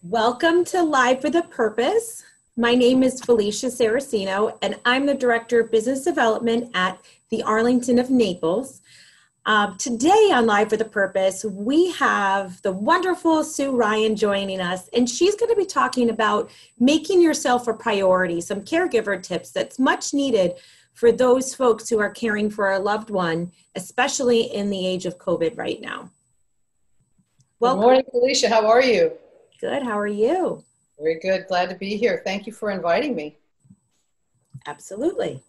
Welcome to Live with a Purpose. My name is Felicia Saraceno, and I'm the Director of Business Development at the Arlington of Naples. Today on Live with a Purpose, we have the wonderful Sue Ryan joining us, and she's going to be talking about making yourself a priority, some caregiver tips that's much needed for those folks who are caring for a loved one, especially in the age of COVID right now. Good morning, Felicia. How are you? Good. How are you? Very good. Glad to be here. Thank you for inviting me. Absolutely.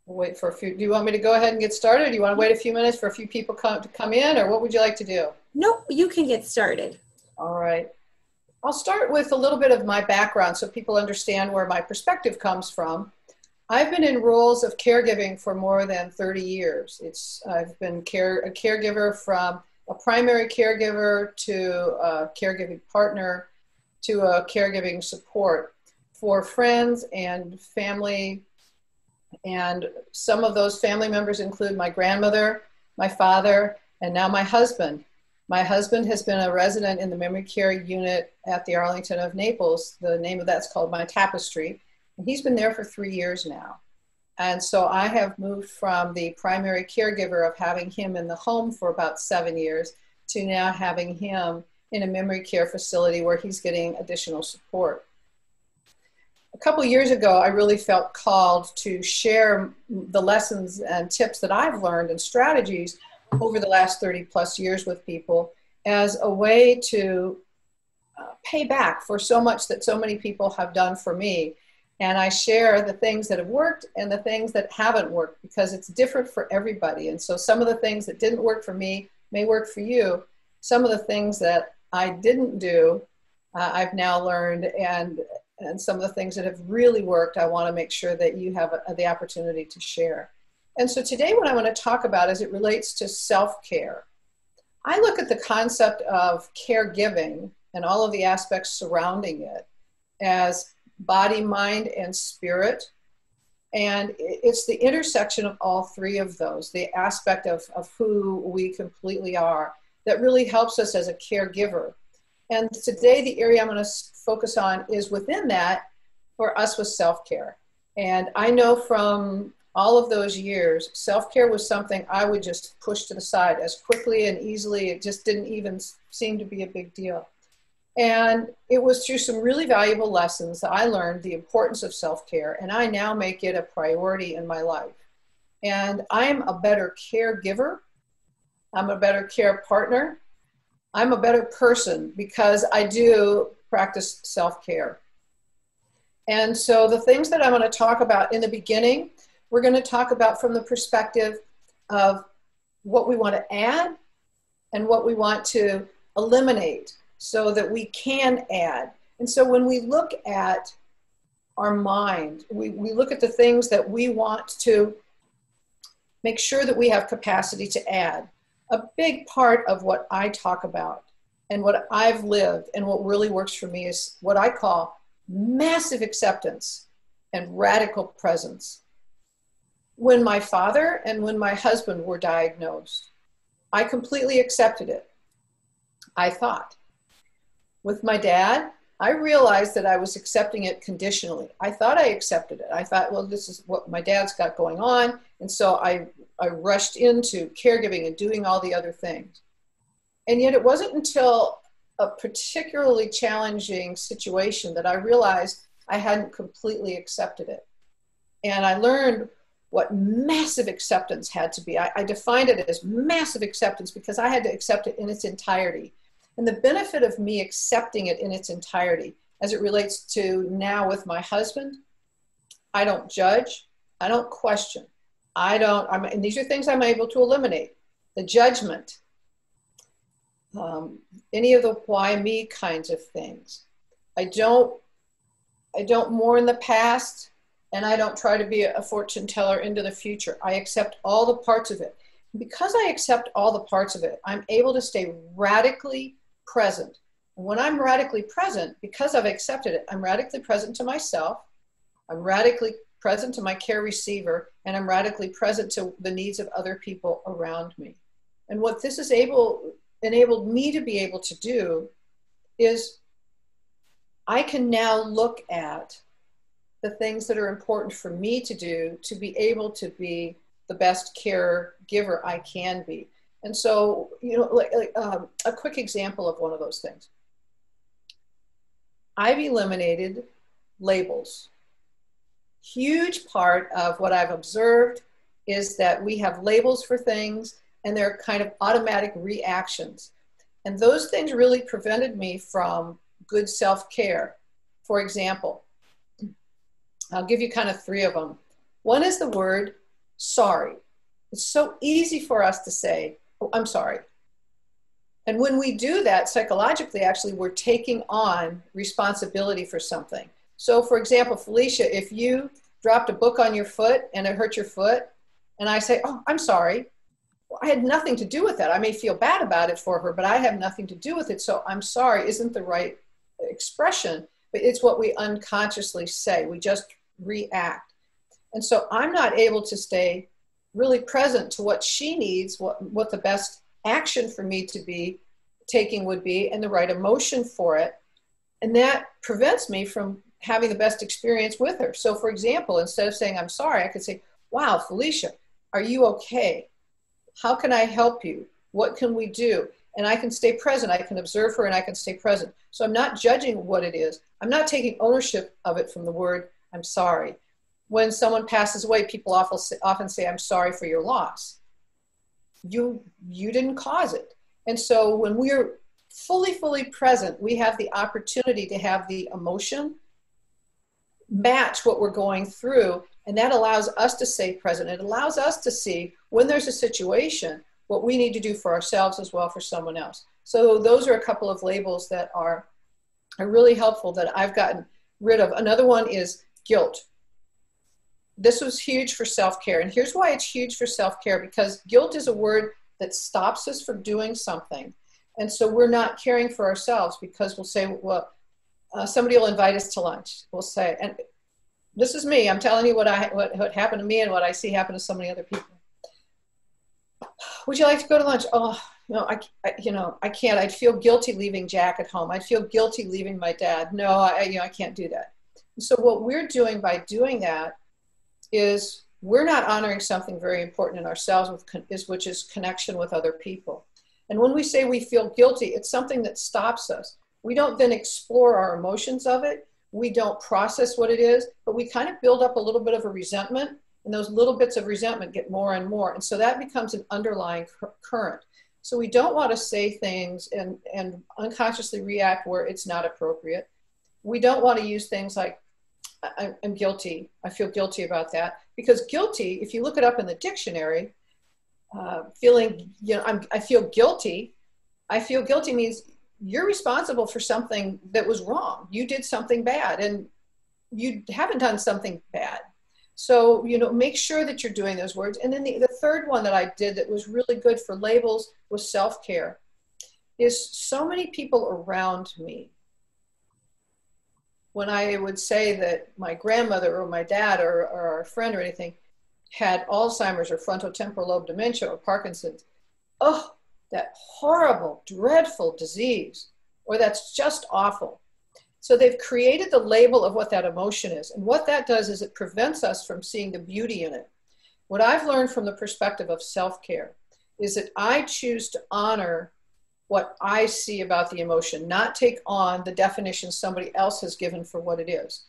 We'll wait for a few. Do you want me to go ahead and get started? Or do you want to wait a few minutes for a few people to come in, or what would you like to do? Nope, you can get started. All right. I'll start with a little bit of my background so people understand where my perspective comes from. I've been in roles of caregiving for more than 30 years. I've been a caregiver from a primary caregiver to a caregiving partner to a caregiving support for friends and family. And some of those family members include my grandmother, my father, and now my husband. My husband has been a resident in the memory care unit at the Arlington of Naples. The name of that's called My Tapestry. And he's been there for 3 years now. And so I have moved from the primary caregiver of having him in the home for about 7 years to now having him in a memory care facility where he's getting additional support. A couple of years ago, I really felt called to share the lessons and tips that I've learned and strategies over the last 30 plus years with people as a way to pay back for so much that so many people have done for me. And I share the things that have worked and the things that haven't worked because it's different for everybody. And so some of the things that didn't work for me may work for you. Some of the things that I didn't do, I've now learned, and some of the things that have really worked, I want to make sure that you have the opportunity to share. And so today what I want to talk about as it relates to self-care. I look at the concept of caregiving and all of the aspects surrounding it as body, mind, and spirit. And it's the intersection of all three of those, the aspect of who we completely are, that really helps us as a caregiver. And today, the area I'm going to focus on is within that for us with self-care. And I know from all of those years, self-care was something I would just push to the side as quickly and easily. It just didn't even seem to be a big deal. And it was through some really valuable lessons that I learned the importance of self-care, and I now make it a priority in my life. And I'm a better caregiver. I'm a better care partner. I'm a better person because I do practice self-care. And so the things that I'm going to talk about in the beginning, we're going to talk about from the perspective of what we want to add and what we want to eliminate, so that we can add. And so when we look at our mind, we look at the things that we want to make sure that we have capacity to add. A big part of what I talk about and what I've lived and what really works for me is what I call massive acceptance and radical presence. When my father and when my husband were diagnosed, I completely accepted it, I thought. With my dad, I realized that I was accepting it conditionally. I thought I accepted it. I thought, well, this is what my dad's got going on. And so I rushed into caregiving and doing all the other things. And yet it wasn't until a particularly challenging situation that I realized I hadn't completely accepted it. And I learned what massive acceptance had to be. I defined it as massive acceptance because I had to accept it in its entirety. And the benefit of me accepting it in its entirety, as it relates to now with my husband, I don't judge, I don't question, and these are things I'm able to eliminate. The judgment, any of the why me kinds of things. I don't mourn the past, and I don't try to be a fortune teller into the future. I accept all the parts of it. Because I accept all the parts of it, I'm able to stay radically present. And when I'm radically present, because I've accepted it, I'm radically present to myself, I'm radically present to my care receiver, and I'm radically present to the needs of other people around me. And what this has enabled me to be able to do is I can now look at the things that are important for me to do to be able to be the best caregiver I can be. And so, a quick example of one of those things. I've eliminated labels. Huge part of what I've observed is that we have labels for things and they're kind of automatic reactions. And those things really prevented me from good self-care. For example, I'll give you kind of three of them. One is the word sorry. It's so easy for us to say, oh, I'm sorry. And when we do that psychologically, actually, we're taking on responsibility for something. So for example, Felicia, if you dropped a book on your foot and it hurt your foot, and I say, oh, I'm sorry. Well, I had nothing to do with that. I may feel bad about it for her, but I have nothing to do with it. So I'm sorry isn't the right expression, but it's what we unconsciously say. We just react. And so I'm not able to stay really present to what she needs, what the best action for me to be taking would be, and the right emotion for it. And that prevents me from having the best experience with her. So for example, instead of saying, I'm sorry, I could say, wow, Felicia, are you okay? How can I help you? What can we do? And I can stay present. I can observe her and I can stay present. So I'm not judging what it is. I'm not taking ownership of it from the word, I'm sorry. When someone passes away, people often say, I'm sorry for your loss. You didn't cause it. And so when we're fully present, we have the opportunity to have the emotion match what we're going through. And that allows us to stay present. It allows us to see when there's a situation, what we need to do for ourselves as well for someone else. So those are a couple of labels that are really helpful that I've gotten rid of. Another one is guilt. This was huge for self-care. And here's why it's huge for self-care, because guilt is a word that stops us from doing something. And so we're not caring for ourselves because we'll say, well, somebody will invite us to lunch. We'll say, and this is me, I'm telling you what happened to me and what I see happen to so many other people. Would you like to go to lunch? Oh, no, I can't. I'd feel guilty leaving Jack at home. I'd feel guilty leaving my dad. No, I can't do that. So what we're doing by doing that is we're not honoring something very important in ourselves, which is connection with other people. And when we say we feel guilty, it's something that stops us. We don't then explore our emotions of it. We don't process what it is, but we kind of build up a little bit of a resentment, and those little bits of resentment get more and more. And so that becomes an underlying current. So we don't want to say things and unconsciously react where it's not appropriate. We don't want to use things like, I'm guilty. I feel guilty about that. Because guilty, if you look it up in the dictionary, feeling, I feel guilty. I feel guilty means you're responsible for something that was wrong. You did something bad and you haven't done something bad. So, make sure that you're doing those words. And then the third one that I did that was really good for labels was self-care. Is so many people around me, when I would say that my grandmother or my dad or a friend or anything had Alzheimer's or frontotemporal lobe dementia or Parkinson's, oh, that horrible, dreadful disease, or that's just awful. So they've created the label of what that emotion is. And what that does is it prevents us from seeing the beauty in it. What I've learned from the perspective of self-care is that I choose to honor what I see about the emotion, not take on the definition somebody else has given for what it is.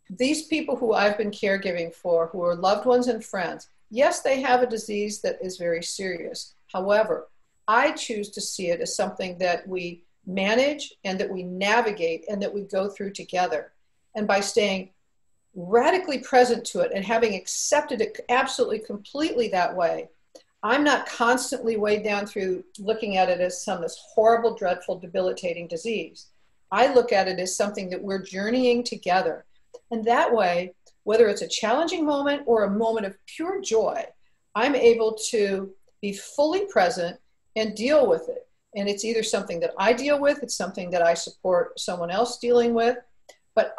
These people who I've been caregiving for, who are loved ones and friends, yes, they have a disease that is very serious. However, I choose to see it as something that we manage and that we navigate and that we go through together. And by staying radically present to it and having accepted it absolutely completely that way, I'm not constantly weighed down through looking at it as this horrible, dreadful, debilitating disease. I look at it as something that we're journeying together. And that way, whether it's a challenging moment or a moment of pure joy, I'm able to be fully present and deal with it. And it's either something that I deal with, it's something that I support someone else dealing with. But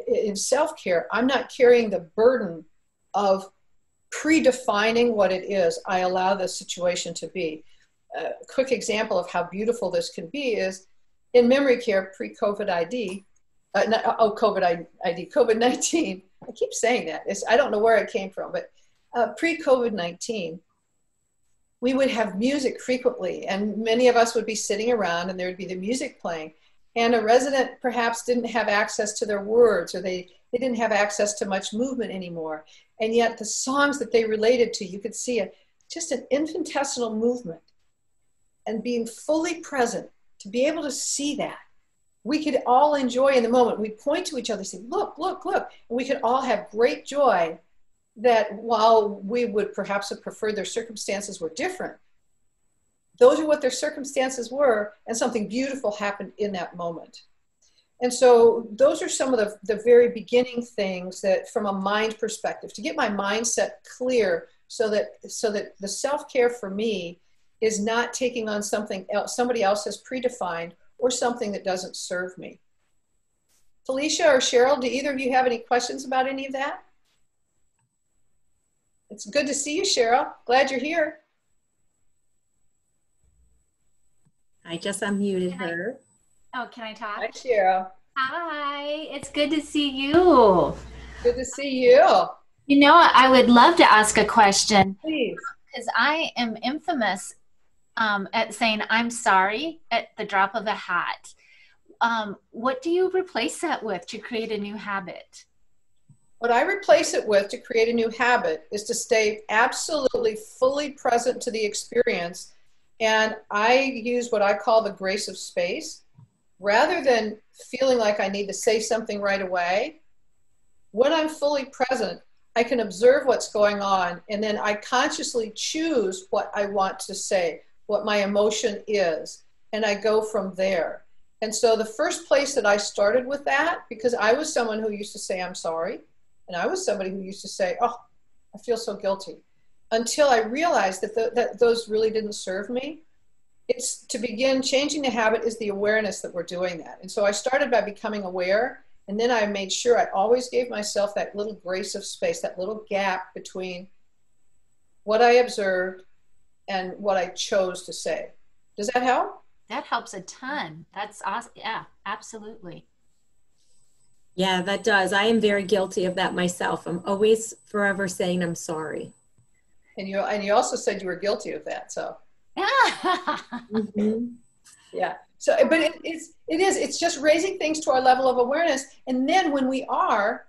in self-care, I'm not carrying the burden of predefining what it is, I allow the situation to be. A quick example of how beautiful this can be is in memory care pre-COVID ID, COVID-19. I keep saying that. I don't know where it came from, but pre-COVID-19, we would have music frequently, and many of us would be sitting around and there would be the music playing. And a resident perhaps didn't have access to their words, or they didn't have access to much movement anymore. And yet the songs that they related to, you could see just an infinitesimal movement. And being fully present, to be able to see that, we could all enjoy in the moment. We'd point to each other and say, look, look, look. And we could all have great joy that while we would perhaps have preferred their circumstances were different, those are what their circumstances were, and something beautiful happened in that moment. And so those are some of the very beginning things that, from a mind perspective, to get my mindset clear so that the self-care for me is not taking on something else somebody else has predefined or something that doesn't serve me. Felicia or Cheryl, do either of you have any questions about any of that? It's good to see you, Cheryl. Glad you're here. I just unmuted her. Can I talk? Hi, Cheryl. Hi, it's good to see you. Good to see you. You know, I would love to ask a question. Please. Because I am infamous at saying I'm sorry at the drop of a hat. What do you replace that with to create a new habit? What I replace it with to create a new habit is to stay absolutely fully present to the experience. And I use what I call the grace of space. Rather than feeling like I need to say something right away, when I'm fully present, I can observe what's going on, and then I consciously choose what I want to say, what my emotion is, and I go from there. And so the first place that I started with that, because I was someone who used to say, I'm sorry, and I was somebody who used to say, oh, I feel so guilty, until I realized that those really didn't serve me. It's to begin changing the habit is the awareness that we're doing that. And so I started by becoming aware, and then I made sure I always gave myself that little grace of space, that little gap between what I observed and what I chose to say. Does that help? That helps a ton. That's awesome. Yeah, absolutely. Yeah, that does. I am very guilty of that myself. I'm always forever saying I'm sorry. And you also said you were guilty of that, so. Mm-hmm. Yeah. So, but it's just raising things to our level of awareness. And then when we are,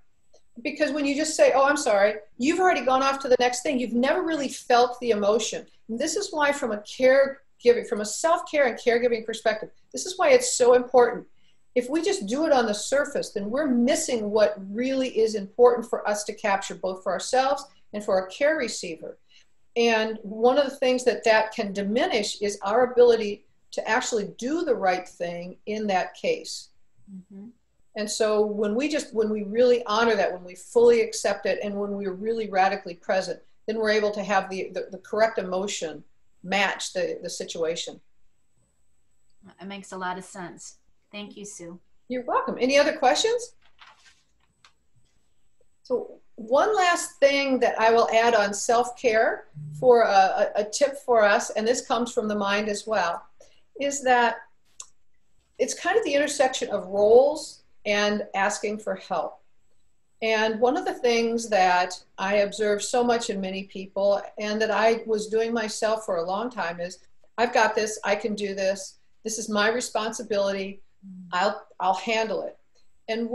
because when you just say, oh, I'm sorry, you've already gone off to the next thing. You've never really felt the emotion. And this is why from a self-care and caregiving perspective, this is why it's so important. If we just do it on the surface, then we're missing what really is important for us to capture, both for ourselves and for our care receiver. And one of the things that can diminish is our ability to actually do the right thing in that case. Mm-hmm. And so when we really honor that, when we fully accept it, and when we're really radically present, then we're able to have the correct emotion match the situation. It makes a lot of sense. Thank you, Sue. You're welcome. Any other questions? So one last thing that I will add on self-care for a tip for us, and this comes from the mind as well, is that it's kind of the intersection of roles and asking for help. And one of the things that I observe so much in many people, and that I was doing myself for a long time, is I've got this, I can do this, this is my responsibility, I'll handle it. And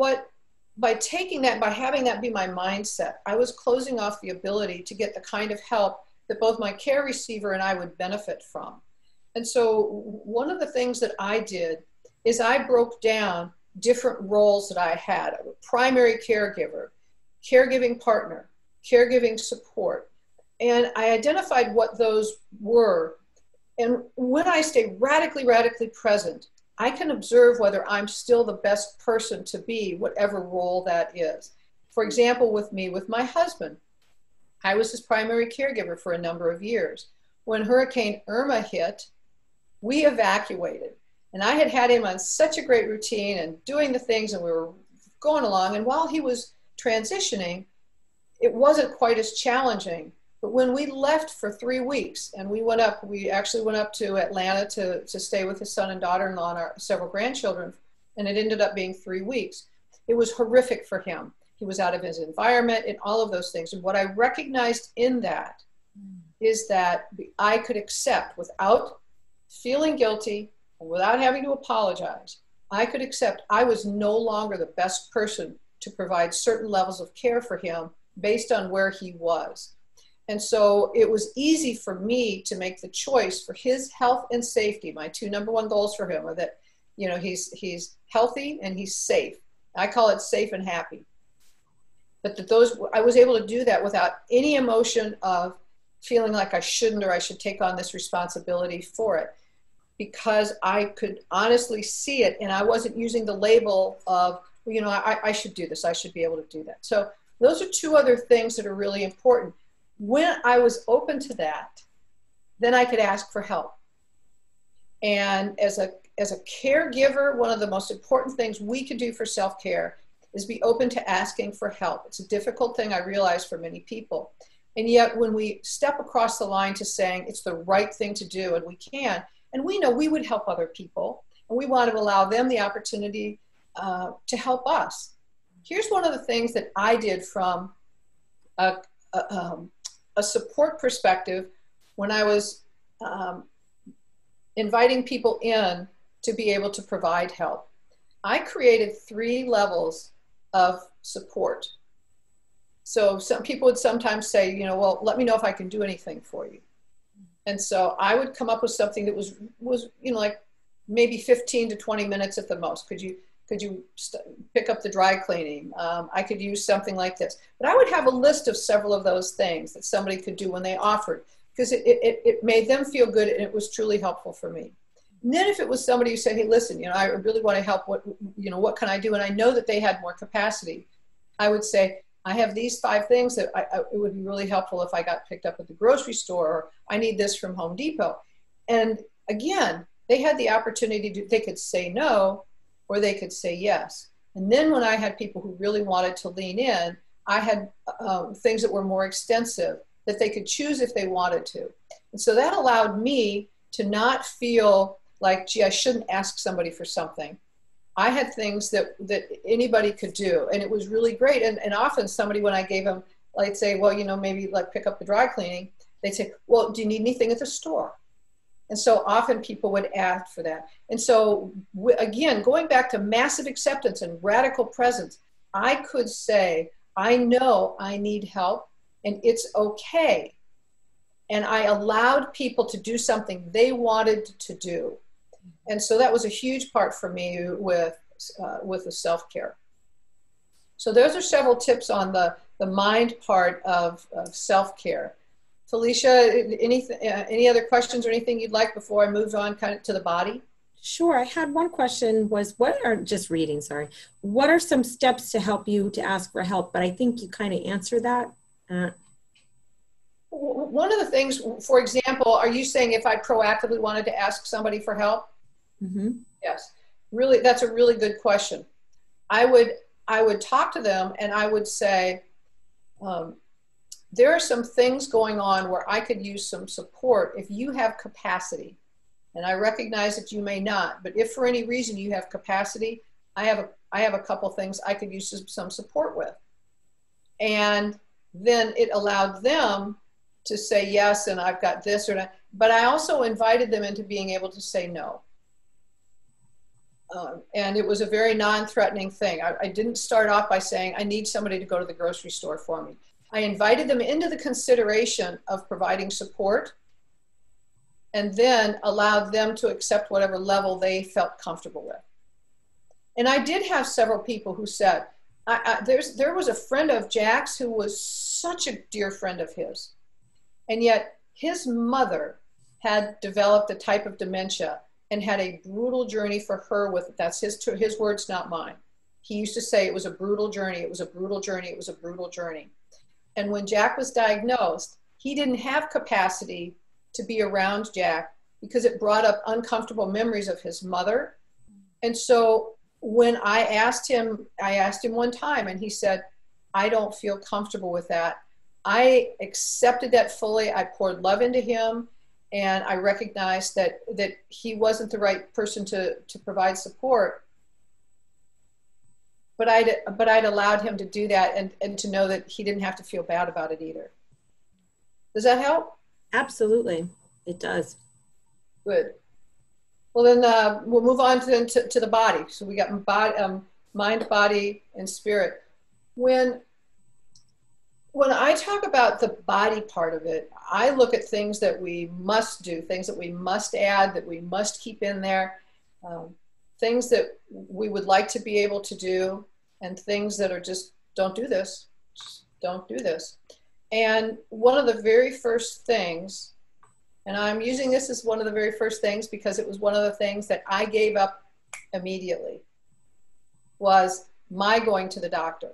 by taking that, by having that be my mindset, I was closing off the ability to get the kind of help that both my care receiver and I would benefit from. And so one of the things that I did is I broke down different roles that I had: primary caregiver, caregiving partner, caregiving support. And I identified what those were. And when I stay radically, radically present, I can observe whether I'm still the best person to be, whatever role that is. For example, with my husband, I was his primary caregiver for a number of years. When Hurricane Irma hit, we evacuated. And I had him on such a great routine and doing the things, and we were going along. And while he was transitioning, it wasn't quite as challenging. But when we left for 3 weeks and we actually went up to Atlanta to stay with his son and daughter-in-law and our several grandchildren, and it ended up being 3 weeks. It was horrific for him. He was out of his environment and all of those things. And what I recognized in that is that I could accept, without feeling guilty and without having to apologize, I could accept I was no longer the best person to provide certain levels of care for him based on where he was. And so it was easy for me to make the choice for his health and safety. My two number one goals for him are that, you know, he's healthy and he's safe. I call it safe and happy. But I was able to do that without any emotion of feeling like I shouldn't or I should take on this responsibility for it, because I could honestly see it, and I wasn't using the label of, well, you know, I should do this, I should be able to do that. So those are two other things that are really important. When I was open to that, then I could ask for help. And as a caregiver, one of the most important things we can do for self-care is be open to asking for help. It's a difficult thing, I realize, for many people. And yet when we step across the line to saying it's the right thing to do, and we can, and we know we would help other people, and we want to allow them the opportunity to help us. Here's one of the things that I did from a support perspective when I was inviting people in to be able to provide help. I created 3 levels of support. So some people would sometimes say, you know, well, let me know if I can do anything for you. And so I would come up with something that was you know, like maybe 15 to 20 minutes at the most. Could you pick up the dry cleaning? I could use something like this. But I would have a list of several of those things that somebody could do when they offered, because it made them feel good, and it was truly helpful for me. And then if it was somebody who said, hey, listen, you know, I really want to help, what can I do? And I know that they had more capacity. I would say, I have these 5 things that it would be really helpful if I got picked up at the grocery store, or I need this from Home Depot. And again, they had the opportunity they could say no, or they could say yes. And then when I had people who really wanted to lean in, I had things that were more extensive that they could choose if they wanted to. And so that allowed me to not feel like, gee, I shouldn't ask somebody for something. I had things that anybody could do, and it was really great. And often somebody, when I gave them, like, say, well, you know, maybe like pick up the dry cleaning, they'd say, well, do you need anything at the store? And so often people would ask for that. And so again, going back to massive acceptance and radical presence, I could say, I know I need help, and it's okay. And I allowed people to do something they wanted to do. And so that was a huge part for me with the self-care. So those are several tips on the mind part of self-care. Felicia, any other questions or anything you'd like before I move on kind of to the body? Sure. I had one question was, what are some steps to help you to ask for help? But I think you kind of answered that. One of the things, for example, are you saying if I proactively wanted to ask somebody for help? Mm-hmm. Yes, really, that's a really good question. I would talk to them and I would say, there are some things going on where I could use some support if you have capacity. And I recognize that you may not, but if for any reason you have capacity, I have a couple things I could use some support with. And then it allowed them to say yes, and I've got this or that. But I also invited them into being able to say no. And it was a very non-threatening thing. I didn't start off by saying, I need somebody to go to the grocery store for me. I invited them into the consideration of providing support, and then allowed them to accept whatever level they felt comfortable with. And I did have several people who said, there was a friend of Jack's who was such a dear friend of his, and yet his mother had developed a type of dementia and had a brutal journey for her with it. That's his words, not mine. He used to say it was a brutal journey, it was a brutal journey, it was a brutal journey. And when Jack was diagnosed, he didn't have capacity to be around Jack because it brought up uncomfortable memories of his mother. And so when I asked him one time, and he said, I don't feel comfortable with that. I accepted that fully. I poured love into him, and I recognized that he wasn't the right person to provide support. But I'd allowed him to do that, and to know that he didn't have to feel bad about it either. Does that help? Absolutely, it does. Good. Well, then we'll move on to the body. So we got mind, body, and spirit. When I talk about the body part of it, I look at things that we must do, things that we must add, that we must keep in there, things that we would like to be able to do, and things that are just, don't do this, just don't do this. And one of the very first things, and I'm using this as one of the very first things because it was one of the things that I gave up immediately, was my going to the doctor.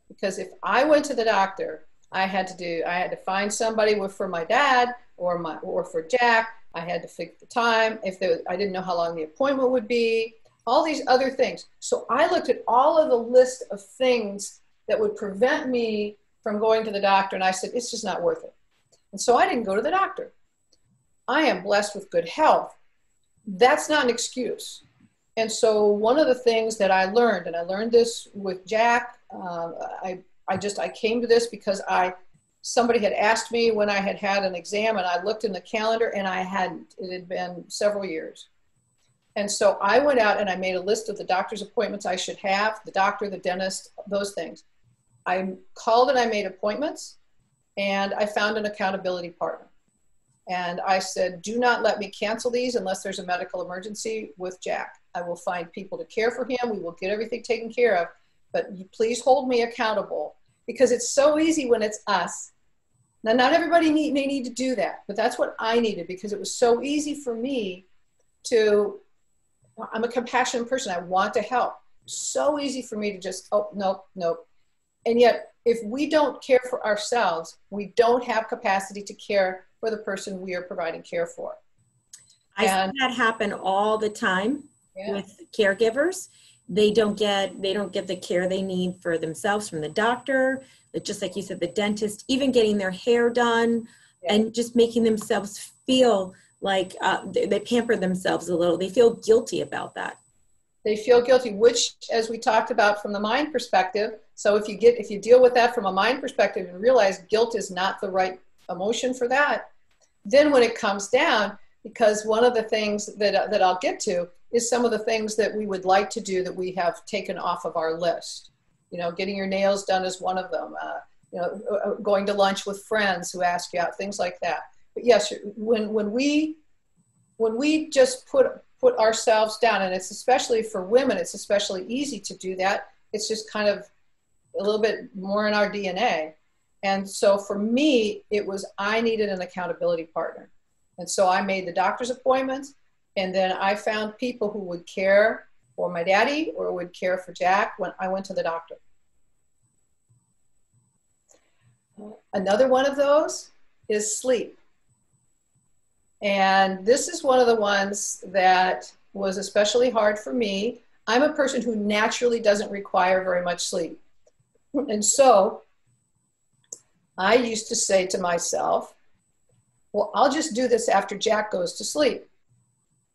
Because if I went to the doctor, I had to find somebody for my dad or for Jack. I had to fix the time. I didn't know how long the appointment would be, all these other things. So I looked at all of the list of things that would prevent me from going to the doctor, and I said, it's just not worth it. And so I didn't go to the doctor. I am blessed with good health. That's not an excuse. And so one of the things that I learned, and I learned this with Jack, I came to this because somebody had asked me when I had an exam, and I looked in the calendar and I hadn't. It had been several years. And so I went out and I made a list of the doctor's appointments I should have, the doctor, the dentist, those things. I called and I made appointments, and I found an accountability partner. And I said, do not let me cancel these unless there's a medical emergency with Jack. I will find people to care for him. We will get everything taken care of. But you please hold me accountable, because it's so easy when it's us. Now, not everybody may need to do that, but that's what I needed, because it was so easy for me I'm a compassionate person. I want to help. So easy for me to just, oh, nope, nope. And yet, if we don't care for ourselves, we don't have capacity to care for the person we are providing care for. I see that happen all the time with caregivers. They don't get the care they need for themselves from the doctor, just like you said, the dentist, even getting their hair done, and just making themselves feel like they pamper themselves a little. They feel guilty about that. They feel guilty, which, as we talked about from the mind perspective, so if you deal with that from a mind perspective and realize guilt is not the right emotion for that, then when it comes down, because one of the things that I'll get to is some of the things that we would like to do that we have taken off of our list. You know, getting your nails done is one of them. Going to lunch with friends who ask you out, things like that. But yes, when we just put ourselves down, and it's especially for women, it's especially easy to do that. It's just kind of a little bit more in our DNA. And so for me, I needed an accountability partner. And so I made the doctor's appointments, and then I found people who would care for my daddy or would care for Jack when I went to the doctor. Another one of those is sleep. And this is one of the ones that was especially hard for me. I'm a person who naturally doesn't require very much sleep. And so I used to say to myself, well, I'll just do this after Jack goes to sleep.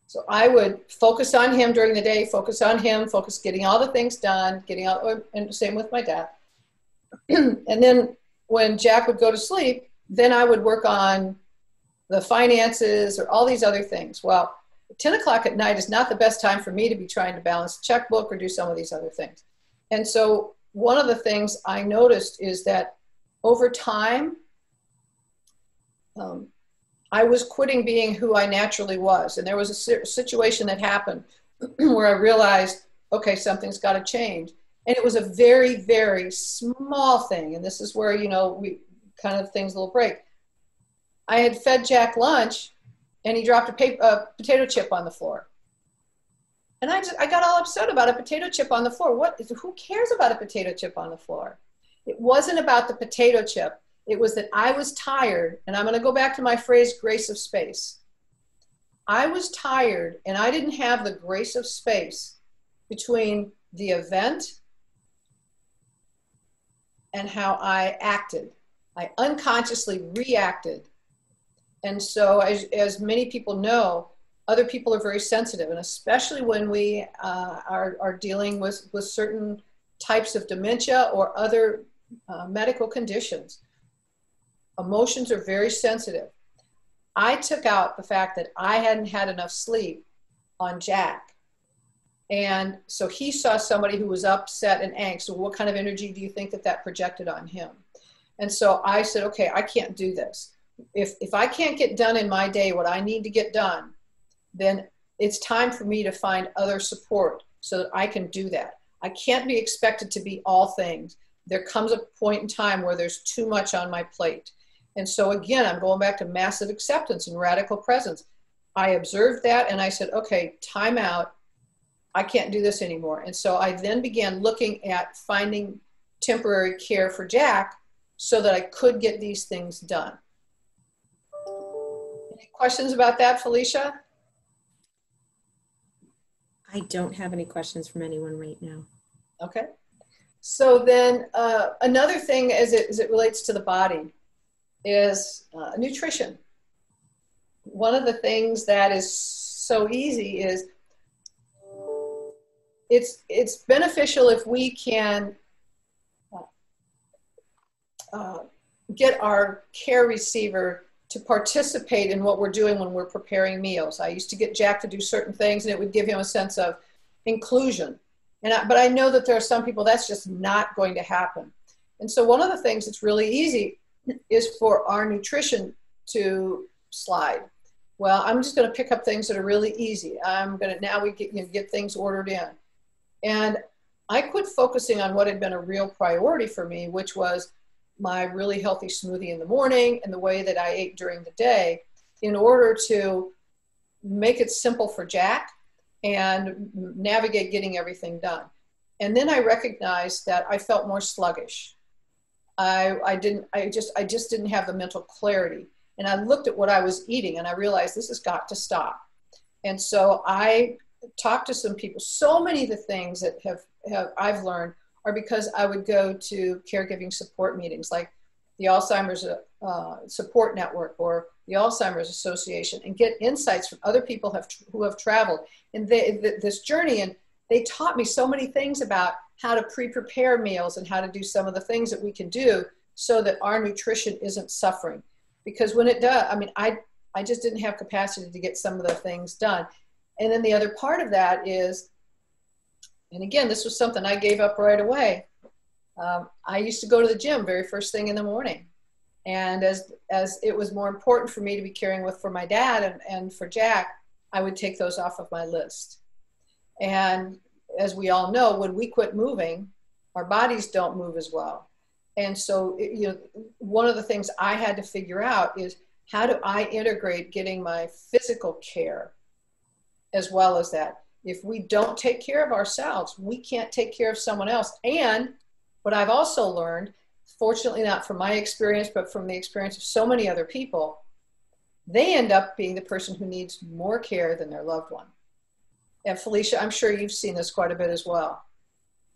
So I would focus on him during the day, getting all the things done, and same with my dad. And then when Jack would go to sleep, then I would work on the finances or all these other things. Well, 10 o'clock at night is not the best time for me to be trying to balance a checkbook or do some of these other things. And so one of the things I noticed is that over time, I was quitting being who I naturally was. And there was a situation that happened where I realized, okay, something's got to change. And it was a very, very small thing. And this is where, we kind of things a little break. I had fed Jack lunch, and he dropped a potato chip on the floor. And I got all upset about a potato chip on the floor. Who cares about a potato chip on the floor? It wasn't about the potato chip. It was that I was tired, and I'm going to go back to my phrase, grace of space. I was tired, and I didn't have the grace of space between the event and how I acted. I unconsciously reacted. And so as many people know, other people are very sensitive, and especially when we are dealing with certain types of dementia or other medical conditions. Emotions are very sensitive. I took out the fact that I hadn't had enough sleep on Jack. And so he saw somebody who was upset and angst. So what kind of energy do you think that projected on him? And so I said, okay, I can't do this. If I can't get done in my day what I need to get done, then it's time for me to find other support so that I can do that. I can't be expected to be all things. There comes a point in time where there's too much on my plate. And so again, I'm going back to massive acceptance and radical presence. I observed that and I said, okay, time out. I can't do this anymore. And so I then began looking at finding temporary care for Jack so that I could get these things done. Any questions about that, Felicia? I don't have any questions from anyone right now. Okay. So then another thing as it relates to the body is nutrition. One of the things that is so easy is it's beneficial if we can get our care receiver to participate in what we're doing when we're preparing meals. I used to get Jack to do certain things and it would give him a sense of inclusion. But I know that there are some people that's just not going to happen. And so one of the things that's really easy is for our nutrition to slide. Well, I'm just going to pick up things that are really easy. Now we get things ordered in. And I quit focusing on what had been a real priority for me, which was my really healthy smoothie in the morning and the way that I ate during the day, in order to make it simple for Jack and navigate getting everything done. And then I recognized that I felt more sluggish. I just didn't have the mental clarity. And I looked at what I was eating and I realized this has got to stop. And so I talked to some people. So many of the things that I've learned are because I would go to caregiving support meetings like the Alzheimer's Support Network or the Alzheimer's Association and get insights from other people who have traveled in this journey. And they taught me so many things about how to pre-prepare meals and how to do some of the things that we can do so that our nutrition isn't suffering. Because when it does, I just didn't have capacity to get some of the things done. And then the other part of that is, and again, this was something I gave up right away. I used to go to the gym very first thing in the morning. And as it was more important for me to be caring for my dad and for Jack, I would take those off of my list. And as we all know, when we quit moving, our bodies don't move as well. And so, one of the things I had to figure out is how do I integrate getting my physical care as well as that? If we don't take care of ourselves, we can't take care of someone else. And what I've also learned, fortunately not from my experience, but from the experience of so many other people, they end up being the person who needs more care than their loved one. And Felicia, I'm sure you've seen this quite a bit as well.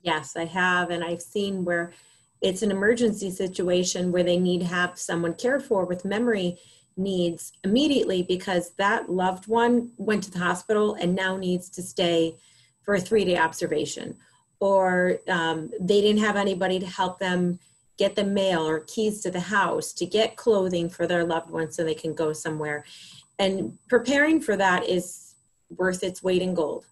Yes, I have. And I've seen where it's an emergency situation where they need to have someone cared for with memory needs immediately because that loved one went to the hospital and now needs to stay for a 3-day observation. Or they didn't have anybody to help them get the mail or keys to the house, to get clothing for their loved one so they can go somewhere. And preparing for that is worth its weight in gold.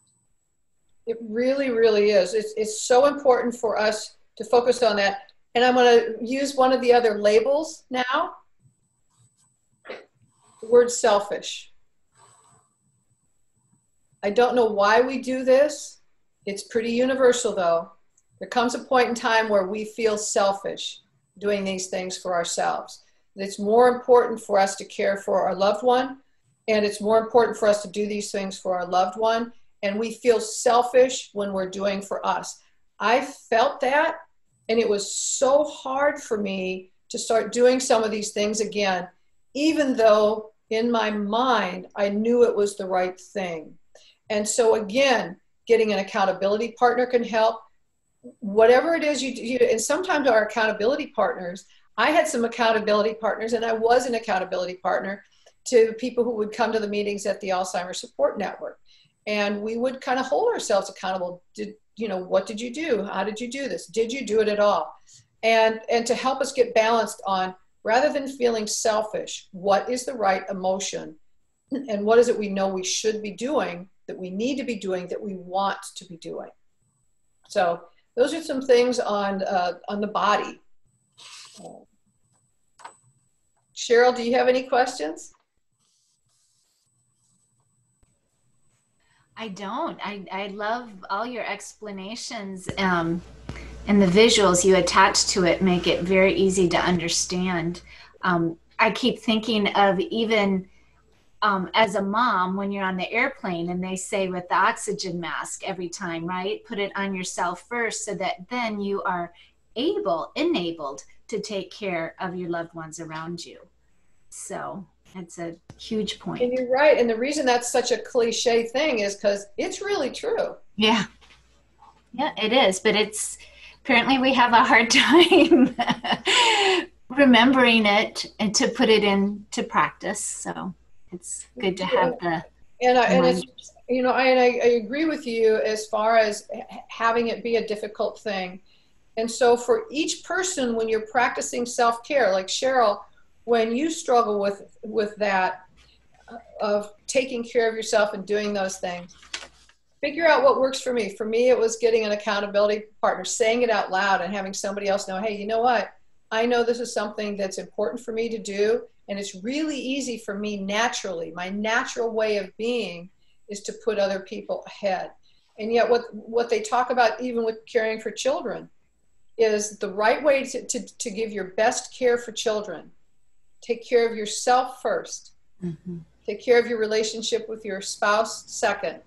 It really, really is. It's so important for us to focus on that. And I'm going to use one of the other labels now. The word selfish. I don't know why we do this. It's pretty universal though. There comes a point in time where we feel selfish doing these things for ourselves. It's more important for us to care for our loved one, and it's more important for us to do these things for our loved one, and we feel selfish when we're doing for us. I felt that, and it was so hard for me to start doing some of these things again, even though in my mind I knew it was the right thing. And so again, getting an accountability partner can help. whatever it is you do, and sometimes our accountability partners, I had some accountability partners, and I was an accountability partner to people who would come to the meetings at the Alzheimer's Support Network. And we would kind of hold ourselves accountable. What did you do? How did you do this? Did you do it at all? And to help us get balanced on, rather than feeling selfish, what is the right emotion? And what is it we know we should be doing, that we need to be doing, that we want to be doing? So those are some things on the body. Cheryl, do you have any questions? I don't. I love all your explanations, and the visuals you attach to it make it very easy to understand. I keep thinking of even as a mom, when you're on the airplane and they say with the oxygen mask every time, right? Put it on yourself first so that then you are enabled to take care of your loved ones around you. So it's a huge point. And you're right. And the reason that's such a cliche thing is because it's really true. Yeah. Yeah, it is. But apparently we have a hard time remembering it and to put it into practice. So it's good to have the. And I agree with you as far as having it be a difficult thing. And so for each person, when you're practicing self-care, like Cheryl, when you struggle with that of taking care of yourself and doing those things, figure out what works for me. For me, it was getting an accountability partner, saying it out loud and having somebody else know, hey, you know what? I know this is something that's important for me to do. And it's really easy for me naturally. My natural way of being is to put other people ahead. And yet what they talk about, even with caring for children, is the right way to give your best care for children. Take care of yourself first. Mm-hmm. Take care of your relationship with your spouse second.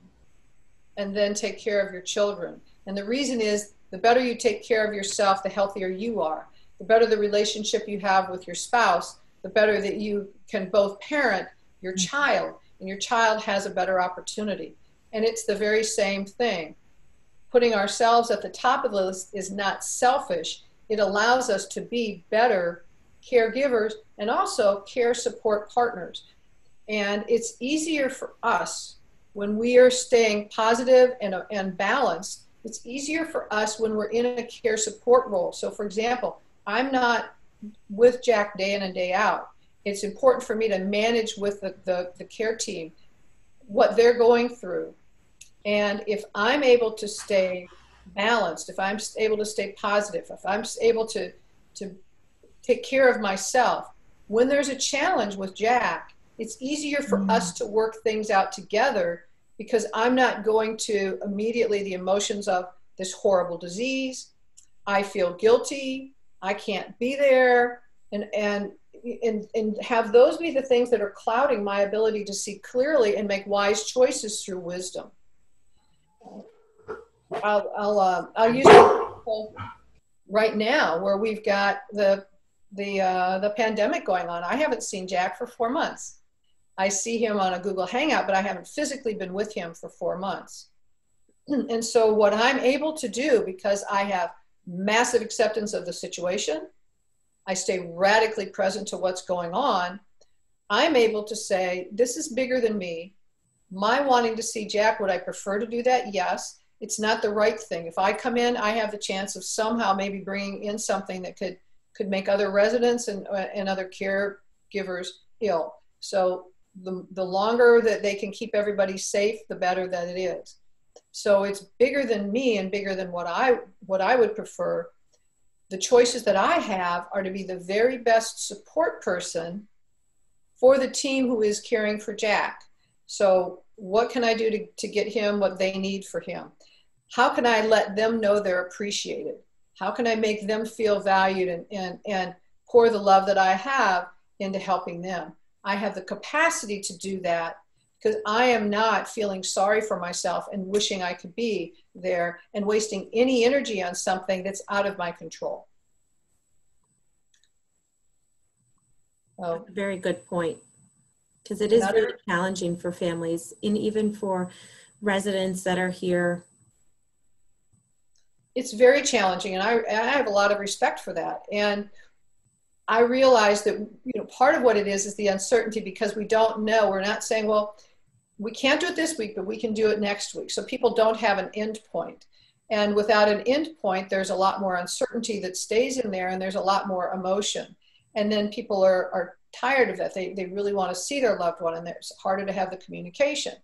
And then take care of your children. And the reason is, the better you take care of yourself, the healthier you are. The better the relationship you have with your spouse, the better that you can both parent your child, and your child has a better opportunity. And it's the very same thing. Putting ourselves at the top of the list is not selfish. It allows us to be better caregivers and also care support partners. And it's easier for us when we are staying positive and balanced. It's easier for us when we're in a care support role. So for example, I'm not with Jack day in and day out. It's important for me to manage with the care team what they're going through. And if I'm able to stay balanced, if I'm able to stay positive, if I'm able to take care of myself, when there's a challenge with Jack, it's easier for us to work things out together, because I'm not going to immediately the emotions of this horrible disease. I feel guilty. I can't be there, and have those be the things that are clouding my ability to see clearly and make wise choices through wisdom. I'll use an example right now where we've got the pandemic going on. I haven't seen Jack for 4 months. I see him on a Google Hangout, but I haven't physically been with him for 4 months. And so what I'm able to do, because I have massive acceptance of the situation, I stay radically present to what's going on, I'm able to say, this is bigger than me. My wanting to see Jack, would I prefer to do that? Yes. It's not the right thing. If I come in, I have the chance of somehow maybe bringing in something that could make other residents and other caregivers ill. So the longer that they can keep everybody safe, the better that it is. So it's bigger than me and bigger than what I would prefer. The choices that I have are to be the very best support person for the team who is caring for Jack. So what can I do to get him what they need for him? How can I let them know they're appreciated? How can I make them feel valued and pour the love that I have into helping them? I have the capacity to do that because I am not feeling sorry for myself and wishing I could be there and wasting any energy on something that's out of my control. That's a very good point, because it is really challenging for families and even for residents that are here it's very challenging, and I have a lot of respect for that. And I realize that, part of what it is the uncertainty, because we don't know. We're not saying, well, we can't do it this week, but we can do it next week. So people don't have an end point. And without an end point, there's a lot more uncertainty that stays in there, and there's a lot more emotion. And then people are tired of that. They really want to see their loved one, and it's harder to have the communication.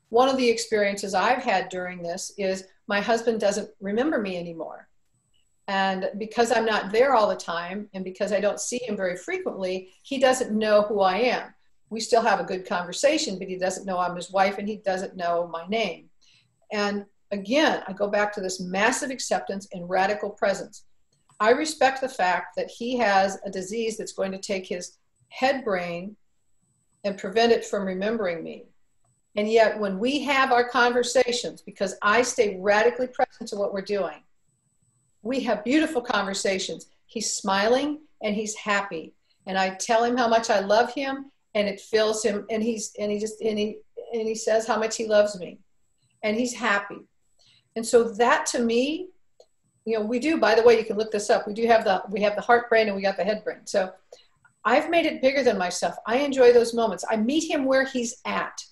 One of the experiences I've had during this is my husband doesn't remember me anymore. And because I'm not there all the time, and because I don't see him very frequently, he doesn't know who I am. We still have a good conversation, but he doesn't know I'm his wife, and he doesn't know my name. And again, I go back to this massive acceptance and radical presence. I respect the fact that he has a disease that's going to take his head brain and prevent it from remembering me. And yet when we have our conversations, because I stay radically present to what we're doing, we have beautiful conversations. He's smiling and he's happy. And I tell him how much I love him, and it fills him, and he says how much he loves me, and he's happy. And so that, to me, we do, by the way, you can look this up. We have the heart brain, and we got the head brain. So I've made it bigger than myself. I enjoy those moments. I meet him where he's at.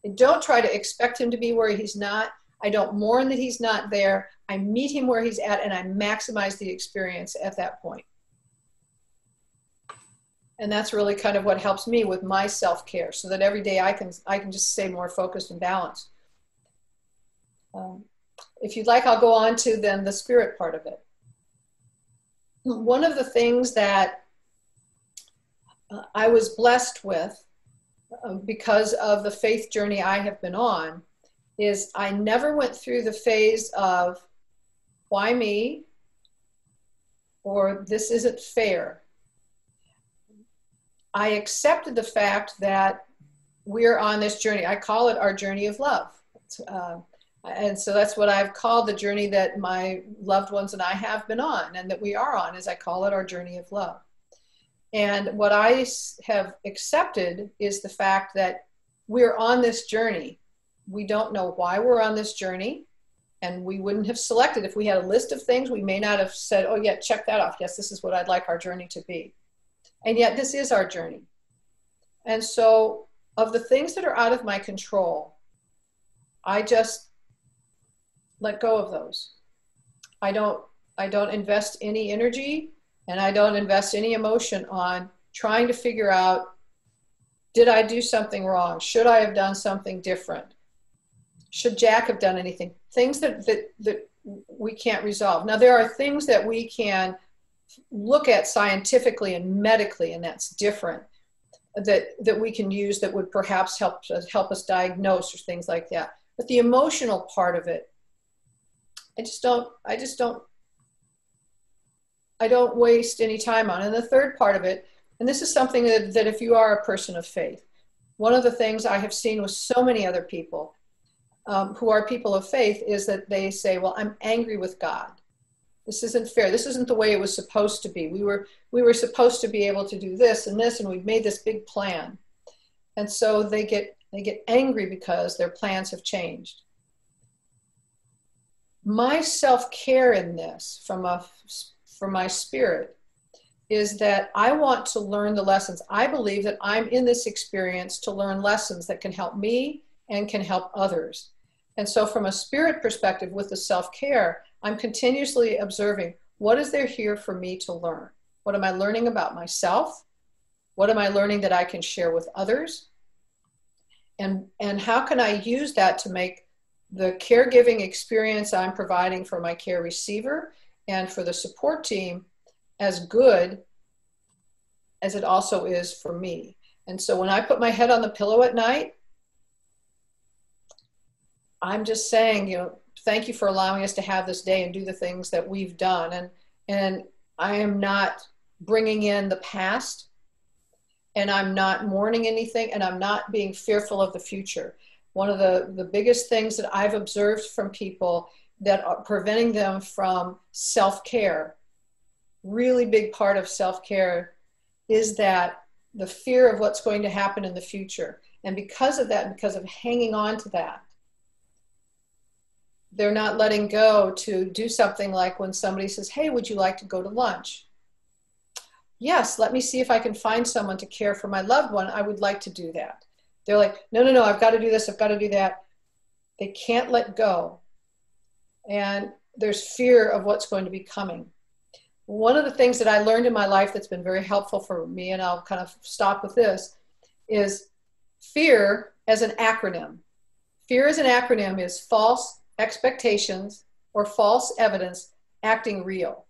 I don't try to expect him to be where he's not. I don't mourn that he's not there. I meet him where he's at, and I maximize the experience at that point. And that's really kind of what helps me with my self-care, so that every day I can just stay more focused and balanced. If you'd like, I'll go on to then the spirit part of it. One of the things that I was blessed with because of the faith journey I have been on is I never went through the phase of why me, or this isn't fair. I accepted the fact that we're on this journey. I call it our journey of love. And so that's what I've called the journey that my loved ones and I have been on, and that we are on, is I call it our journey of love. And what I have accepted is the fact that we're on this journey. We don't know why we're on this journey, and we wouldn't have selected. If we had a list of things, we may not have said, oh yeah, check that off. Yes, this is what I'd like our journey to be. And yet this is our journey. And so of the things that are out of my control, I just let go of those. I don't invest any energy, and I don't invest any emotion on trying to figure out, did I do something wrong? Should I have done something different? Should Jack have done anything? Things that we can't resolve. Now, there are things that we can look at scientifically and medically, and that's different, that we can use that would perhaps help us diagnose or things like that. But the emotional part of it, I don't waste any time on. And the third part of it, and this is something that if you are a person of faith, one of the things I have seen with so many other people who are people of faith is that they say, well, I'm angry with God. This isn't fair. This isn't the way it was supposed to be. We were supposed to be able to do this and this, and we've made this big plan. And so they get angry because their plans have changed. My self-care in this, from my spirit, is that I want to learn the lessons. I believe that I'm in this experience to learn lessons that can help me and can help others. And so from a spirit perspective with the self-care, I'm continuously observing, what is there here for me to learn? What am I learning about myself? What am I learning that I can share with others? And how can I use that to make the caregiving experience I'm providing for my care receiver and for the support team as good as it also is for me? And so when I put my head on the pillow at night, I'm just saying, thank you for allowing us to have this day and do the things that we've done. And I am not bringing in the past, and I'm not mourning anything, and I'm not being fearful of the future. One of the biggest things that I've observed from people that are preventing them from self-care, really big part of self-care, is that the fear of what's going to happen in the future. And because of that, because of hanging on to that, They're not letting go to do something like when somebody says, hey, would you like to go to lunch? Yes, let me see if I can find someone to care for my loved one. I would like to do that. They're like, no, no, no, I've got to do this, I've got to do that. They can't let go. And there's fear of what's going to be coming. One of the things that I learned in my life that's been very helpful for me, and I'll kind of stop with this, is fear as an acronym. Fear as an acronym is false expectations or false evidence acting real.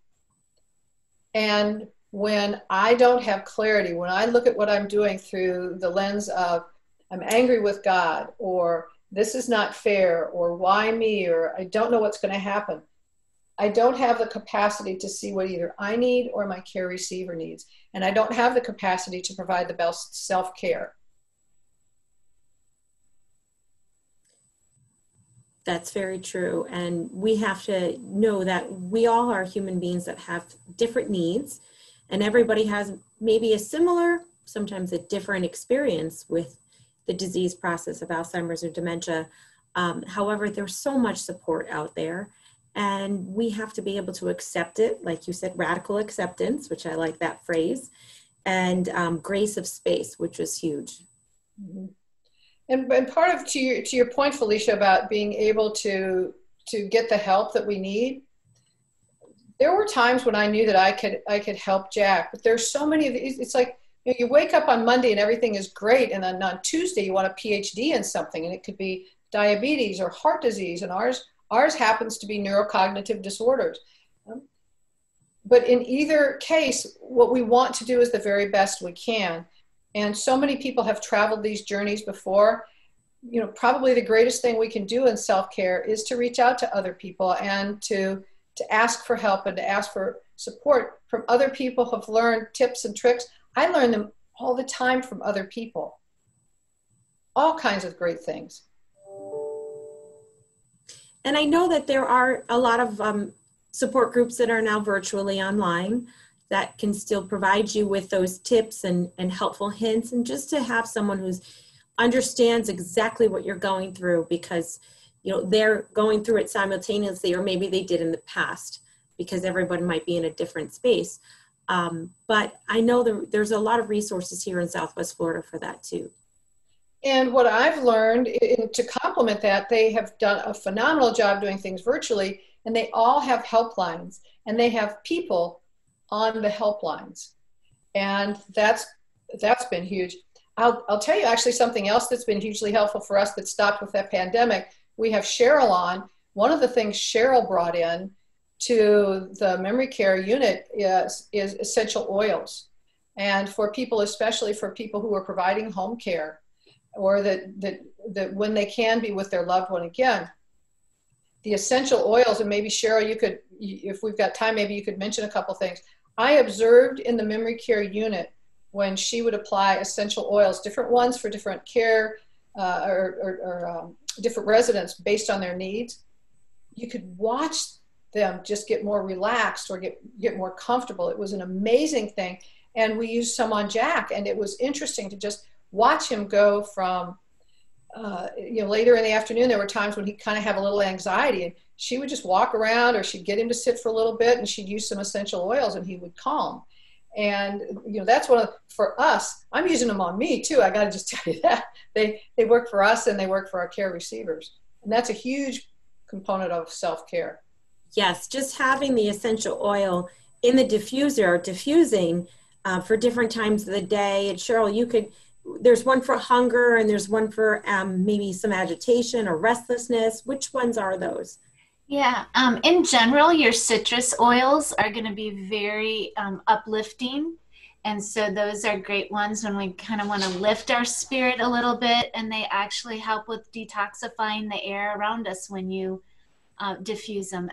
And when I don't have clarity, when I look at what I'm doing through the lens of I'm angry with God, or this is not fair, or why me, or I don't know what's going to happen, I don't have the capacity to see what either I need or my care receiver needs. And I don't have the capacity to provide the best self-care. That's very true. And we have to know that we all are human beings that have different needs, and everybody has maybe a similar, sometimes a different experience with the disease process of Alzheimer's or dementia. However, there's so much support out there, and we have to be able to accept it. Like you said, radical acceptance, which I like that phrase, and grace of space, which was huge. Mm-hmm. And part of, to your point, Felicia, about being able to get the help that we need, there were times when I knew that I could help Jack, but there's so many of these. It's like, you know, you wake up on Monday and everything is great, and then on Tuesday you want a PhD in something, and it could be diabetes or heart disease, and ours happens to be neurocognitive disorders. But in either case, what we want to do is the very best we can. And so many people have traveled these journeys before. You know, probably the greatest thing we can do in self-care is to reach out to other people and to ask for help and to ask for support from other people who have learned tips and tricks. I learn them all the time from other people. All kinds of great things. And I know that there are a lot of support groups that are now virtually online that can still provide you with those tips and helpful hints, and just to have someone who understands exactly what you're going through, because you know they're going through it simultaneously, or maybe they did in the past, because everyone might be in a different space. But I know there's a lot of resources here in Southwest Florida for that too. And what I've learned, to complement that, they have done a phenomenal job doing things virtually, and they all have helplines, and they have people on the helplines. And that's been huge. I'll tell you actually something else that's been hugely helpful for us that stopped with that pandemic. We have Cheryl on. One of the things Cheryl brought in to the memory care unit is essential oils. And for people, especially for people who are providing home care, or that when they can be with their loved one again, the essential oils, and maybe Cheryl, you could, if we've got time, maybe you could mention a couple things. I observed in the memory care unit when she would apply essential oils, different ones for different care or different residents based on their needs. You could watch them just get more relaxed or get more comfortable. It was an amazing thing. And we used some on Jack, and it was interesting to just watch him go from, later in the afternoon, there were times when he'd kind of have a little anxiety, and she would just walk around, or she'd get him to sit for a little bit, and she'd use some essential oils, and he would calm. And, that's for us, I'm using them on me too. I got to just tell you that they work for us, and they work for our care receivers. And that's a huge component of self-care. Yes, just having the essential oil in the diffuser, diffusing for different times of the day. And Cheryl, there's one for hunger, and there's one for maybe some agitation or restlessness. Which ones are those? Yeah, in general, your citrus oils are going to be very uplifting. And so those are great ones when we kind of want to lift our spirit a little bit, and they actually help with detoxifying the air around us when you diffuse them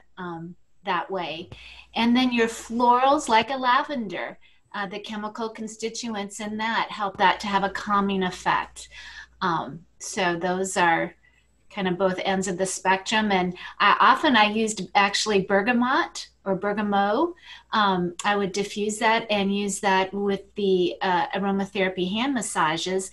that way. And then your florals, like a lavender, the chemical constituents in that help that to have a calming effect. So those are kind of both ends of the spectrum. And I used actually bergamot or bergamot. I would diffuse that and use that with the aromatherapy hand massages,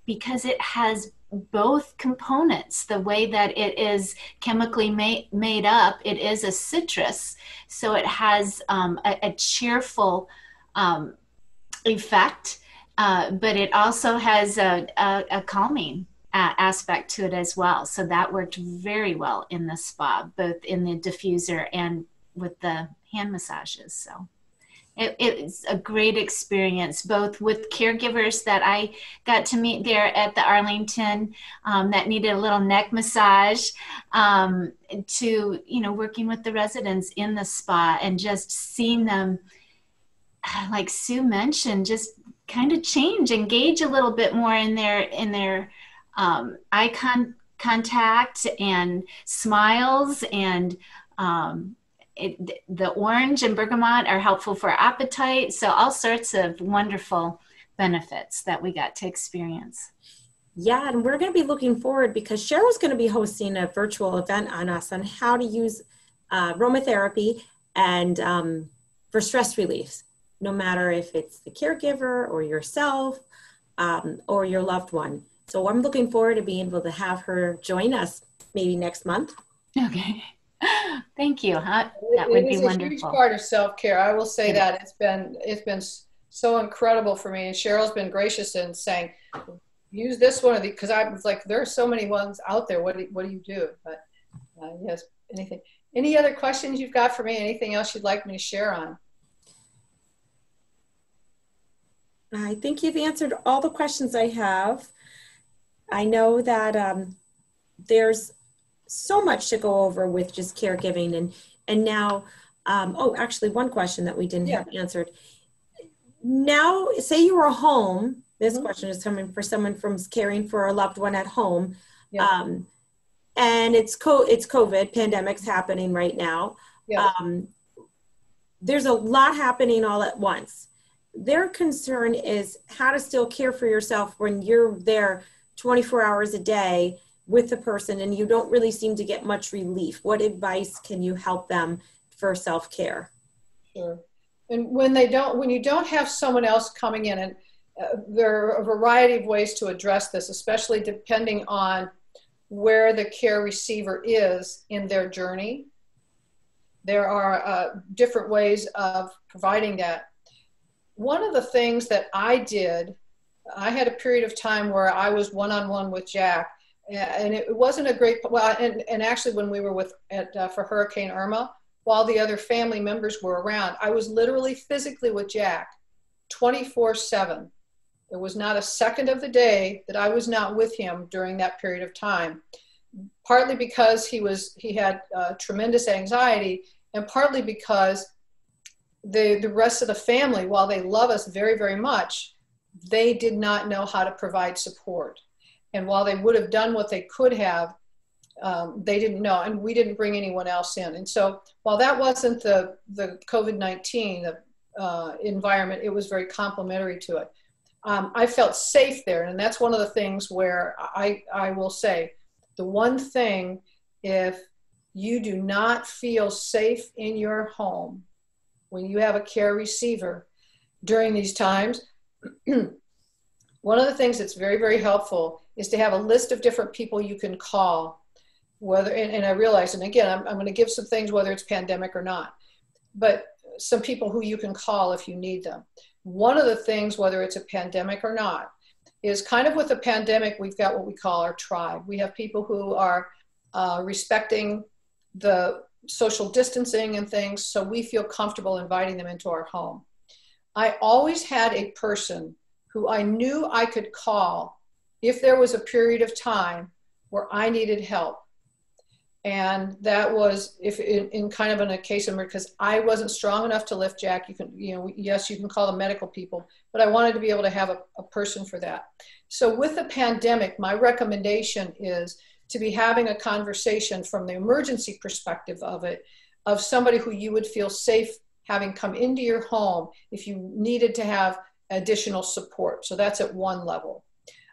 because it has both components, the way that it is chemically made up. It is a citrus, so it has a cheerful effect, but it also has a calming aspect to it as well. So that worked very well in the spa, both in the diffuser and with the hand massages. So it's a great experience, both with caregivers that I got to meet there at the Arlington that needed a little neck massage, to, working with the residents in the spa and just seeing them, like Sue mentioned, just kind of engage a little bit more in their eye contact and smiles, and the orange and bergamot are helpful for appetite. So all sorts of wonderful benefits that we got to experience. Yeah, and we're going to be looking forward because Cheryl's going to be hosting a virtual event on us on how to use aromatherapy and for stress relief, no matter if it's the caregiver or yourself or your loved one. So I'm looking forward to being able to have her join us maybe next month. Okay. Thank you. That would be wonderful. It is a huge part of self-care. I will say that it's been so incredible for me. And Cheryl's been gracious in saying, use this one of these, because I was like, there are so many ones out there. What do you do? But yes, any other questions you've got for me? Anything else you'd like me to share on? I think you've answered all the questions I have. I know that there's so much to go over with just caregiving, and now, actually one question that we didn't have answered. Now, say you were home, this question is coming for someone from caring for a loved one at home, and it's COVID, pandemic's happening right now. There's a lot happening all at once. Their concern is how to still care for yourself when you're there 24 hours a day with the person and you don't really seem to get much relief. What advice can you help them for self-care? Sure. And when you don't have someone else coming in, and there are a variety of ways to address this, especially depending on where the care receiver is in their journey. There are different ways of providing that. One of the things that I did, I had a period of time where I was one-on-one with Jack, and it wasn't a great, and actually when we were for Hurricane Irma, while the other family members were around, I was literally physically with Jack 24/7. There was not a second of the day that I was not with him during that period of time, partly because he had tremendous anxiety, and partly because the rest of the family, while they love us very, very much, they did not know how to provide support. And while they would have done what they could have, they didn't know, and we didn't bring anyone else in. And so while that wasn't the COVID-19 environment, it was very complementary to it. I felt safe there, and that's one of the things where I will say, the one thing, if you do not feel safe in your home when you have a care receiver during these times, one of the things that's very, very helpful is to have a list of different people you can call, and I realize, and again, I'm going to give some things, whether it's pandemic or not, but some people who you can call if you need them. One of the things, whether it's a pandemic or not, is kind of with the pandemic, we've got what we call our tribe. We have people who are respecting the social distancing and things, so we feel comfortable inviting them into our home. I always had a person who I knew I could call if there was a period of time where I needed help. And that was in kind of in a case of, because I wasn't strong enough to lift Jack. Yes, you can call the medical people, but I wanted to be able to have a person for that. So with the pandemic, my recommendation is to be having a conversation from the emergency perspective of it, of somebody who you would feel safe having come into your home if you needed to have additional support. So that's at one level.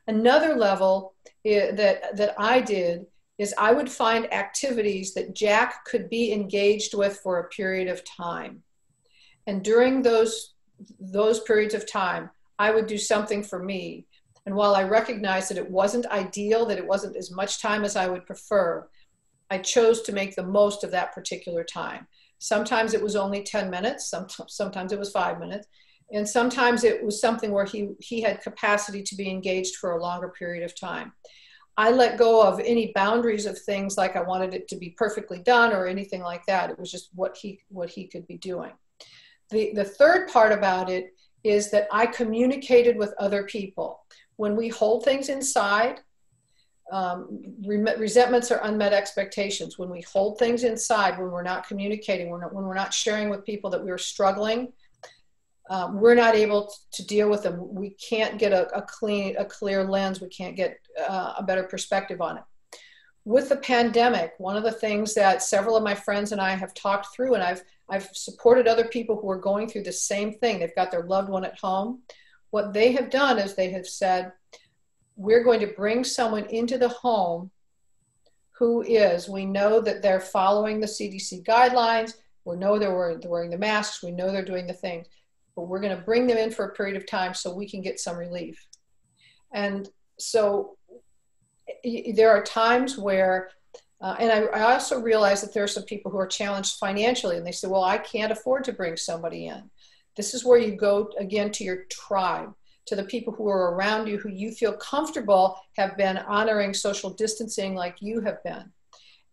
Another level that I did is I would find activities that Jack could be engaged with for a period of time. And during those periods of time, I would do something for me. And while I recognized that it wasn't ideal, that it wasn't as much time as I would prefer, I chose to make the most of that particular time. Sometimes it was only 10 minutes, sometimes it was 5 minutes, and sometimes it was something where he had capacity to be engaged for a longer period of time. I let go of any boundaries of things like I wanted it to be perfectly done or anything like that. It was just what he could be doing. The third part about it is that I communicated with other people. When we hold things inside, resentments are unmet expectations. When we hold things inside, when we're not communicating, when we're not sharing with people that we're struggling, we're not able to deal with them. We can't get a clear lens. We can't get a better perspective on it. With the pandemic, one of the things that several of my friends and I have talked through, and I've supported other people who are going through the same thing. They've got their loved one at home. What they have done is they have said, we're going to bring someone into the home we know that they're following the CDC guidelines. We know they're wearing the masks. We know they're doing the things. But we're going to bring them in for a period of time so we can get some relief. And so there are times where, and I also realize that there are some people who are challenged financially, and they say, well, I can't afford to bring somebody in. This is where you go again to your tribe, to the people who are around you, who you feel comfortable have been honoring social distancing like you have been,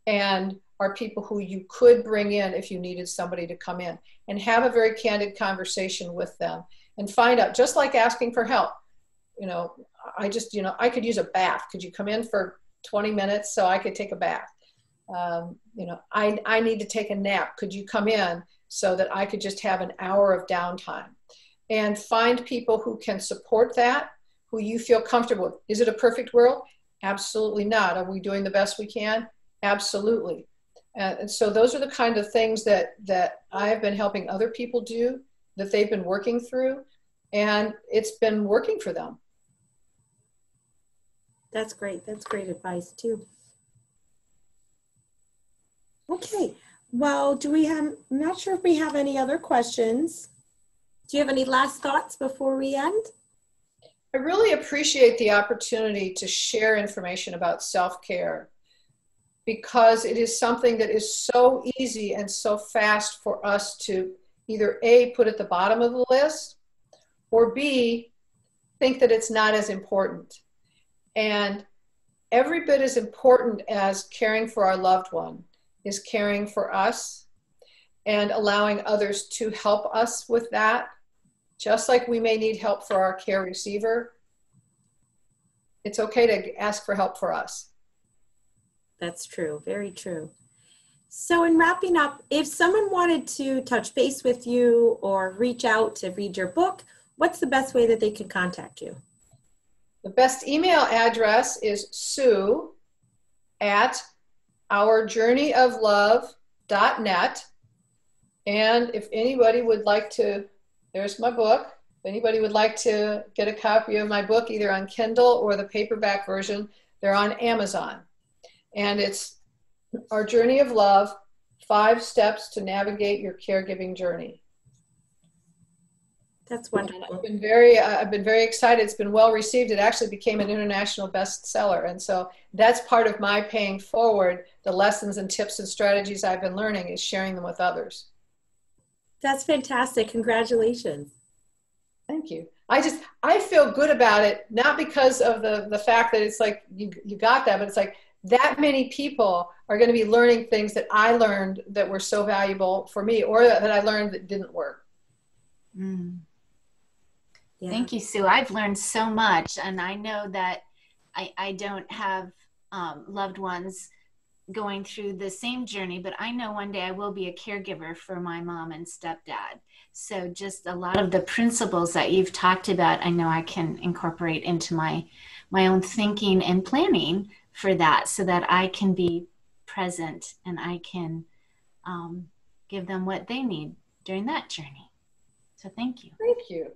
and are people who you could bring in if you needed somebody to come in, and have a very candid conversation with them and find out, just like asking for help. I could use a bath. Could you come in for 20 minutes so I could take a bath? I need to take a nap. Could you come in so that I could just have an hour of downtime? And find people who can support that, who you feel comfortable with. Is it a perfect world? Absolutely not. Are we doing the best we can? Absolutely. And so those are the kind of things that I have been helping other people do, that they've been working through, and it's been working for them. That's great. That's great advice too. Okay. Well, I'm not sure if we have any other questions. Do you have any last thoughts before we end? I really appreciate the opportunity to share information about self-care, because it is something that is so easy and so fast for us to either A, put at the bottom of the list, or B, think that it's not as important. And every bit as important as caring for our loved one is caring for us and allowing others to help us with that. Just like we may need help for our care receiver, it's okay to ask for help for us. That's true. Very true. So in wrapping up, if someone wanted to touch base with you or reach out to read your book, what's the best way that they can contact you? The best email address is sue@ourjourneyoflove.net. And if anybody would like to, there's my book. If anybody would like to get a copy of my book, either on Kindle or the paperback version, they're on Amazon. And it's Our Journey of Love, 5 Steps to Navigate Your Caregiving Journey. That's wonderful. And I've been very excited. It's been well received. It actually became an international bestseller. And so that's part of my paying forward the lessons and tips and strategies I've been learning, is sharing them with others. That's fantastic. Congratulations. Thank you. I feel good about it, not because of the fact that it's like you got that, but it's like that many people are going to be learning things that I learned that were so valuable for me, or that I learned that didn't work. Mm. Yeah. Thank you, Sue. I've learned so much, and I know that I don't have loved ones going through the same journey, but I know one day I will be a caregiver for my mom and stepdad. So just a lot of the principles that you've talked about, I know I can incorporate into my own thinking and planning for that, so that I can be present and I can give them what they need during that journey. So thank you. Thank you.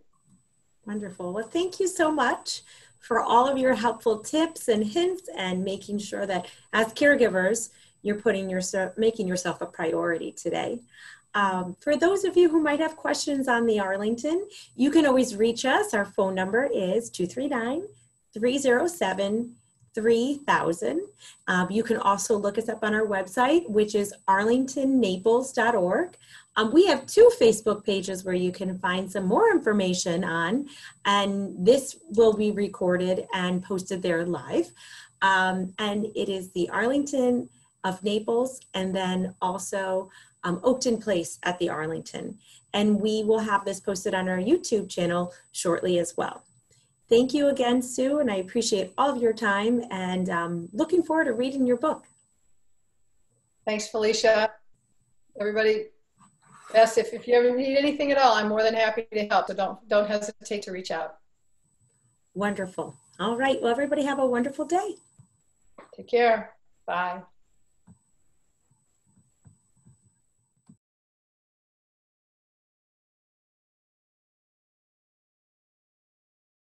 Wonderful. Well, thank you so much for all of your helpful tips and hints, and making sure that as caregivers, you're making yourself a priority today. For those of you who might have questions on the Arlington, you can always reach us. Our phone number is 307-3000. You can also look us up on our website, which is arlingtonnaples.org. We have 2 Facebook pages where you can find some more information on, and this will be recorded and posted there live. And it is the Arlington of Naples, and then also Oakton Place at the Arlington. And we will have this posted on our YouTube channel shortly as well. Thank you again, Sue, and I appreciate all of your time, and looking forward to reading your book. Thanks, Felicia. Everybody, yes, if you ever need anything at all, I'm more than happy to help, so don't hesitate to reach out. Wonderful. All right, well, everybody have a wonderful day. Take care. Bye.